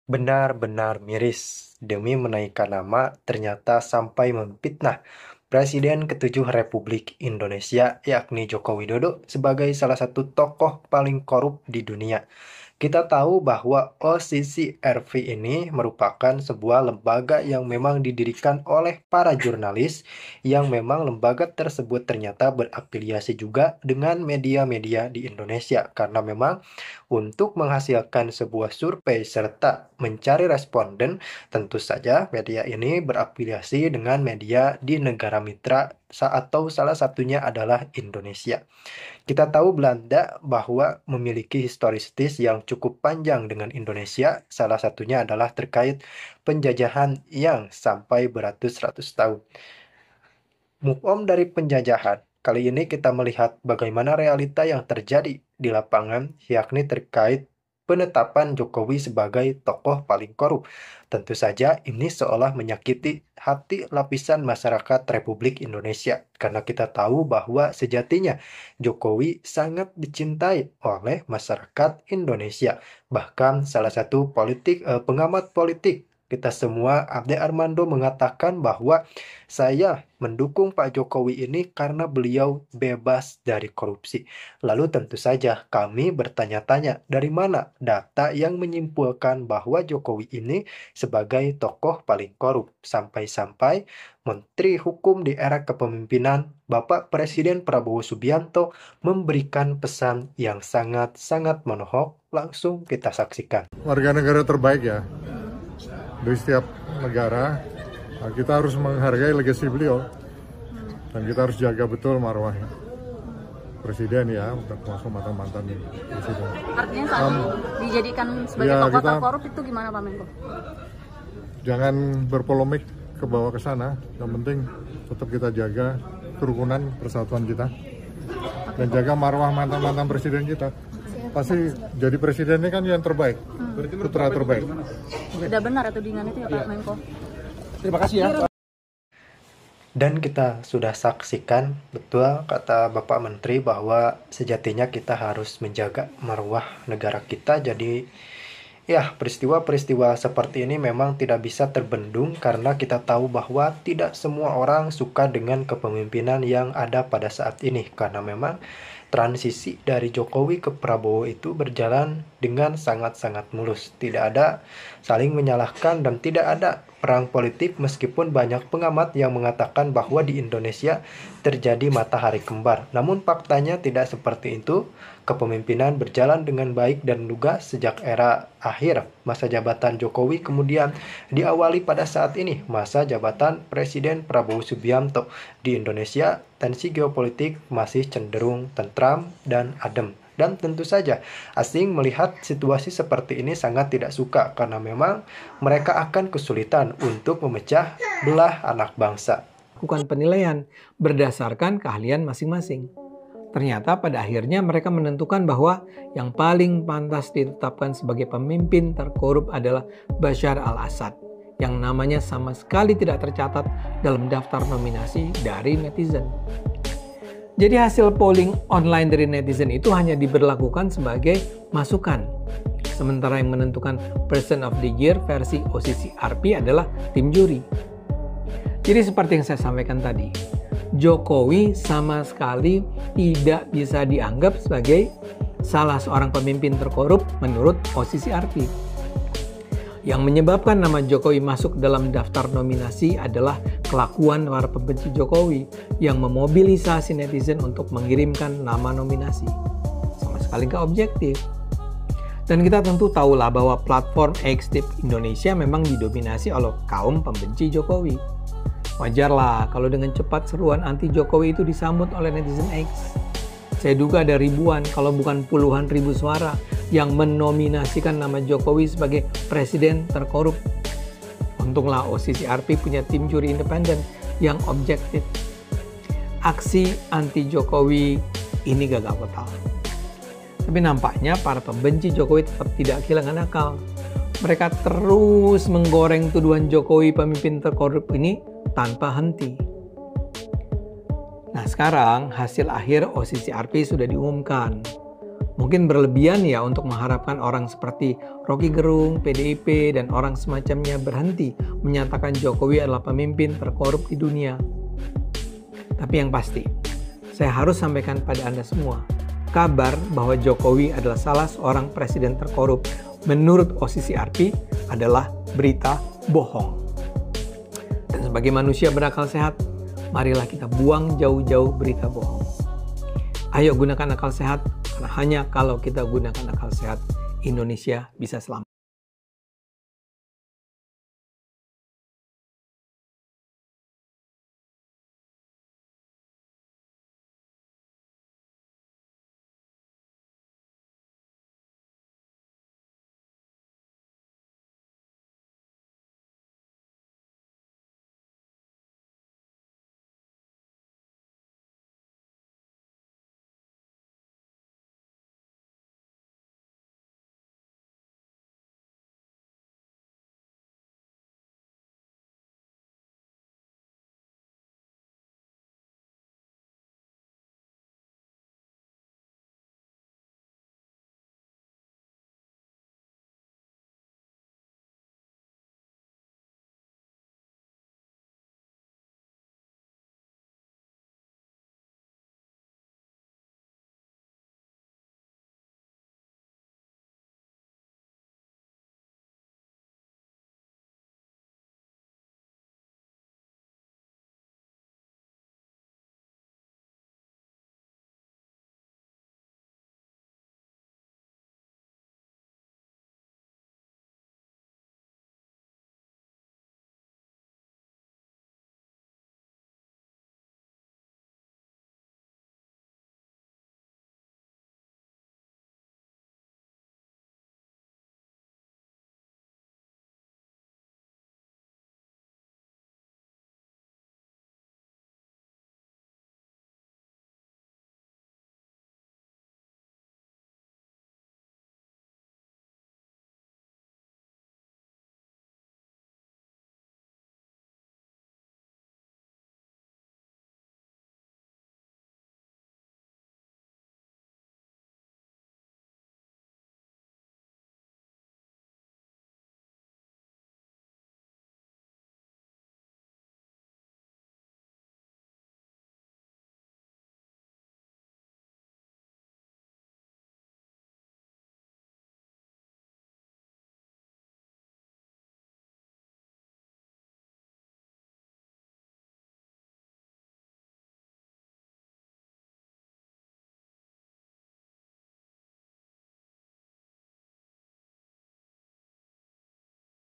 Benar-benar miris. Demi menaikkan nama, ternyata sampai memfitnah Presiden ke-7 Republik Indonesia, yakni Joko Widodo, sebagai salah satu tokoh paling korup di dunia. Kita tahu bahwa OCCRV ini merupakan sebuah lembaga yang memang didirikan oleh para jurnalis, yang memang lembaga tersebut ternyata berafiliasi juga dengan media-media di Indonesia, karena memang untuk menghasilkan sebuah survei serta mencari responden, tentu saja media ini berafiliasi dengan media di negara mitra atau salah satunya adalah Indonesia. Kita tahu Belanda bahwa memiliki historis yang cukup panjang dengan Indonesia, salah satunya adalah terkait penjajahan yang sampai beratus-ratus tahun. Move on dari penjajahan, kali ini kita melihat bagaimana realita yang terjadi di lapangan, yakni terkait penetapan Jokowi sebagai tokoh paling korup. Tentu saja ini seolah menyakiti hati lapisan masyarakat Republik Indonesia, karena kita tahu bahwa sejatinya Jokowi sangat dicintai oleh masyarakat Indonesia. Bahkan salah satu pengamat politik kita semua, Abde Armando, mengatakan bahwa saya mendukung Pak Jokowi ini karena beliau bebas dari korupsi. Lalu tentu saja kami bertanya-tanya, dari mana data yang menyimpulkan bahwa Jokowi ini sebagai tokoh paling korup? Sampai-sampai Menteri Hukum di era kepemimpinan Bapak Presiden Prabowo Subianto memberikan pesan yang sangat-sangat menohok. Langsung kita saksikan. Warga negara terbaik ya, dari setiap negara. Kita harus menghargai legasi beliau dan kita harus jaga betul marwah presiden ya, termasuk mantan-mantan presiden. Artinya saat dijadikan sebagai ya, tokoh terkorup itu gimana Pak Menko? Jangan berpolemik ke bawah ke sana, yang penting tetap kita jaga kerukunan persatuan kita dan jaga marwah mantan-mantan presiden kita. Pasti jadi presidennya kan yang terbaik, putra terbaik. Sudah benar tudingan itu ya Pak Menko? Terima kasih ya. Dan kita sudah saksikan betul kata Bapak Menteri bahwa sejatinya kita harus menjaga marwah negara kita. Jadi ya, peristiwa-peristiwa seperti ini memang tidak bisa terbendung karena kita tahu bahwa tidak semua orang suka dengan kepemimpinan yang ada pada saat ini, karena memang transisi dari Jokowi ke Prabowo itu berjalan dengan sangat-sangat mulus. Tidak ada saling menyalahkan dan tidak ada perang politik, meskipun banyak pengamat yang mengatakan bahwa di Indonesia terjadi matahari kembar. Namun faktanya tidak seperti itu. Kepemimpinan berjalan dengan baik dan lugas sejak era akhir masa jabatan Jokowi, kemudian diawali pada saat ini masa jabatan Presiden Prabowo Subianto. Di Indonesia, tensi geopolitik masih cenderung tentram dan adem. Dan tentu saja asing melihat situasi seperti ini sangat tidak suka, karena memang mereka akan kesulitan untuk memecah belah anak bangsa. Lakukan penilaian berdasarkan keahlian masing-masing. Ternyata pada akhirnya mereka menentukan bahwa yang paling pantas ditetapkan sebagai pemimpin terkorup adalah Bashar al-Assad, yang namanya sama sekali tidak tercatat dalam daftar nominasi dari netizen. Jadi hasil polling online dari netizen itu hanya diberlakukan sebagai masukan. Sementara yang menentukan Person of the Year versi OCCRP adalah tim juri. Jadi seperti yang saya sampaikan tadi, Jokowi sama sekali tidak bisa dianggap sebagai salah seorang pemimpin terkorup menurut OCCRP. Yang menyebabkan nama Jokowi masuk dalam daftar nominasi adalah kelakuan para pembenci Jokowi yang memobilisasi netizen untuk mengirimkan nama nominasi. Sama sekali nggak objektif. Dan kita tentu tahulah bahwa platform X di Indonesia memang didominasi oleh kaum pembenci Jokowi. Wajarlah kalau dengan cepat seruan anti Jokowi itu disambut oleh netizen X. Saya duga ada ribuan, kalau bukan puluhan ribu suara yang menominasikan nama Jokowi sebagai presiden terkorup. Untunglah OCCRP punya tim juri independen yang objektif. Aksi anti Jokowi ini gagal total. Tapi nampaknya para pembenci Jokowi tetap tidak kehilangan akal. Mereka terus menggoreng tuduhan Jokowi pemimpin terkorup ini tanpa henti. Nah sekarang hasil akhir OCCRP sudah diumumkan. Mungkin berlebihan ya untuk mengharapkan orang seperti Rocky Gerung, PDIP, dan orang semacamnya berhenti menyatakan Jokowi adalah pemimpin terkorup di dunia. Tapi yang pasti, saya harus sampaikan pada Anda semua, kabar bahwa Jokowi adalah salah seorang presiden terkorup menurut OCCRP adalah berita bohong. Dan sebagai manusia berakal sehat, marilah kita buang jauh-jauh berita bohong. Ayo gunakan akal sehat, karena hanya kalau kita gunakan akal sehat, Indonesia bisa selamat.